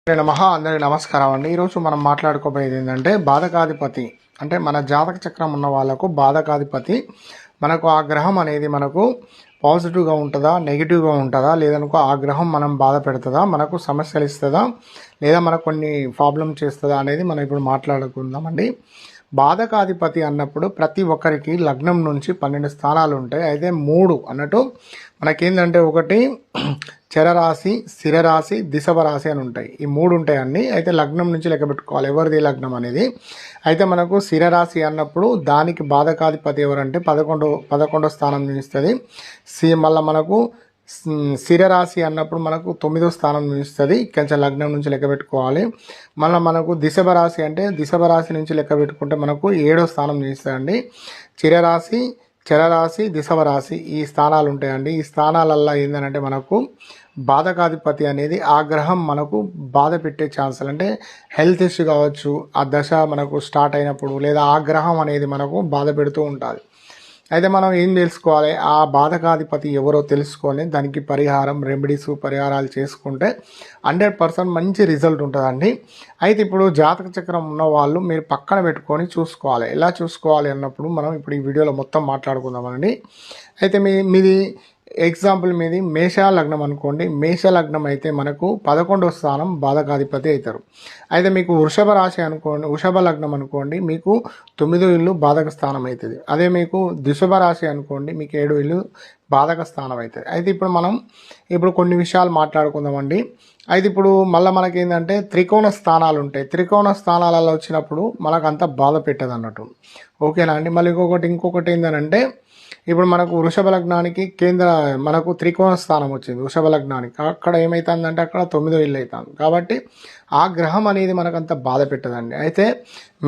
అందరికీ నమస్కారం అండి. ఈరోజు మనం మాట్లాడుకోబోయేది ఏంటంటే బాధకాధిపతి అంటే మన జాతక చక్రం ఉన్న వాళ్ళకు బాధకాధిపతి మనకు ఆ గ్రహం అనేది మనకు పాజిటివ్గా ఉంటుందా, నెగిటివ్గా ఉంటుందా, లేదనుకో ఆ గ్రహం మనం బాధ పెడుతుందా, మనకు సమస్యలు ఇస్తుందా, లేదా మనకు కొన్ని ప్రాబ్లం చేస్తుందా అనేది మనం ఇప్పుడు మాట్లాడుకుందామండి. బాధకాధిపతి అన్నప్పుడు ప్రతి ఒక్కరికి లగ్నం నుంచి 12 స్థానాలు ఉంటాయి. అయితే 3 అన్నట్టు మనకేంటంటే ఒకటి చరరాశి, స్థిరరాశి, దిశభ రాశి అని ఉంటాయి. ఈ 3 ఉంటాయండి. అయితే లగ్నం నుంచి లెక్క పెట్టుకోవాలి ఎవరిది లగ్నం అనేది. అయితే మనకు స్థిరరాశి అన్నప్పుడు దానికి బాధకాధిపతి ఎవరంటే 11వ స్థానం నిలుస్తుంది. మళ్ళీ మనకు స్థిరరాశి అన్నప్పుడు మనకు 9వ స్థానం నిలుస్తుంది. కొంచెం లగ్నం నుంచి లెక్క పెట్టుకోవాలి. మళ్ళీ మనకు దిశభ రాశి అంటే దిశభ రాశి నుంచి లెక్క పెట్టుకుంటే మనకు 7వ స్థానం నిలుస్తుందండి. చిరరాశి, చరరాశి, దిశభ రాశి ఈ స్థానాలు ఉంటాయండి. ఈ స్థానాలల్లో ఏంటంటే మనకు బాధకాధిపతి అనేది ఆ గ్రహం మనకు బాధ పెట్టే ఛాన్సులు అంటే హెల్త్ ఇష్యూ కావచ్చు, ఆ దశ మనకు స్టార్ట్ అయినప్పుడు లేదా ఆ గ్రహం అనేది మనకు బాధ పెడుతూ ఉంటుంది. అయితే మనం ఏం తెలుసుకోవాలి, ఆ బాధకాధిపతి ఎవరో తెలుసుకొని దానికి పరిహారాలు చేసుకుంటే 100% మంచి రిజల్ట్ ఉంటుందండి. అయితే ఇప్పుడు జాతక చక్రం ఉన్న వాళ్ళు మీరు పక్కన పెట్టుకొని చూసుకోవాలి. ఎలా చూసుకోవాలి అన్నప్పుడు మనం ఇప్పుడు ఈ వీడియోలో మొత్తం మాట్లాడుకుందామండి. అయితే మీది ఎగ్జాంపుల్ మీది మేష లగ్నం అనుకోండి. మేష లగ్నం అయితే మనకు 11వ స్థానం బాధకాధిపతి అవుతారు. అయితే మీకు వృషభ రాశి అనుకోండి, వృషభ లగ్నం అనుకోండి, మీకు 9వ ఇల్లు బాధక స్థానం అవుతుంది. అదే మీకు వృషభ రాశి అనుకోండి, మీకు 7వ ఇల్లు బాధక స్థానం అవుతుంది. అయితే ఇప్పుడు కొన్ని విషయాలు మాట్లాడుకుందామండి. అయితే ఇప్పుడు మళ్ళీ మనకేంటంటే త్రికోణ స్థానాలు ఉంటాయి. త్రికోణ స్థానాలలో వచ్చినప్పుడు మనకు అంత బాధ పెట్టదు అన్నట్టు. ఓకేనా అండి. మళ్ళీ ఇంకొకటి ఏంటంటే ఇప్పుడు మనకు వృషభ లగ్నానికి మనకు త్రికోణ స్థానం వచ్చింది వృషభ లగ్నానికి. అక్కడ ఏమవుతుందంటే అక్కడ 9వ ఇల్లు అవుతుంది. కాబట్టి ఆ గ్రహం అనేది మనకు అంత బాధ పెట్టదండి. అయితే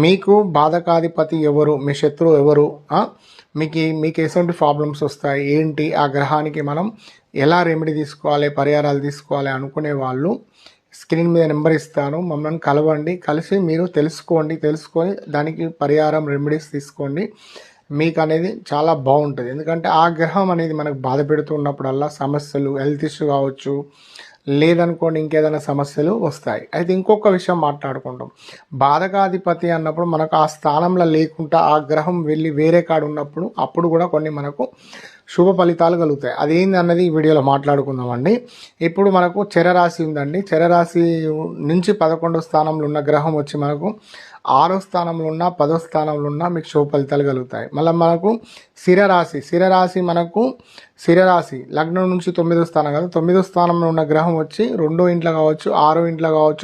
మీకు బాధకాధిపతి ఎవరు, మీ శత్రువు ఎవరు, మీకు ఎటువంటి ప్రాబ్లమ్స్ వస్తాయి ఏంటి, ఆ గ్రహానికి మనం ఎలా రెమెడీ తీసుకోవాలి, పరిహారాలు తీసుకోవాలి అనుకునే వాళ్ళు స్క్రీన్ మీద నెంబర్ ఇస్తాను, మమ్మల్ని కలవండి. కలిసి మీరు తెలుసుకొని దానికి పరిహారం రెమెడీస్ తీసుకోండి. మీకు అనేది చాలా బాగుంటుంది. ఎందుకంటే ఆ గ్రహం అనేది మనకు బాధ పెడుతున్నప్పుడల్లా సమస్యలు, హెల్త్ ఇష్యూ కావచ్చు, లేదనుకోండి ఇంకేదైనా సమస్యలు వస్తాయి. అయితే ఇంకొక విషయం మాట్లాడుకుంటాం. బాధకాధిపతి అన్నప్పుడు మనకు ఆ స్థానంలో లేకుండా ఆ గ్రహం వెళ్ళి వేరే కాడు ఉన్నప్పుడు అప్పుడు కూడా కొన్ని మనకు శుభ ఫలితాలు కలుగుతాయి. అదేంది అన్నది ఈ వీడియోలో మాట్లాడుకుందామండి. ఇప్పుడు మనకు చరరాశి ఉందండి. చరరాశి నుంచి 11వ స్థానంలో ఉన్న గ్రహం వచ్చి మనకు 6వ స్థానంలో ఉన్న 10వ స్థానంలో ఉన్న మీకు శుభ ఫలితాలు కలుగుతాయి. మళ్ళీ మనకు స్థిరరాశి లగ్నం నుంచి 9వ స్థానం కదా, 9వ స్థానంలో ఉన్న గ్రహం వచ్చి 2వ ఇంట్లో కావచ్చు, 6వ ఇంట్లో కావచ్చు,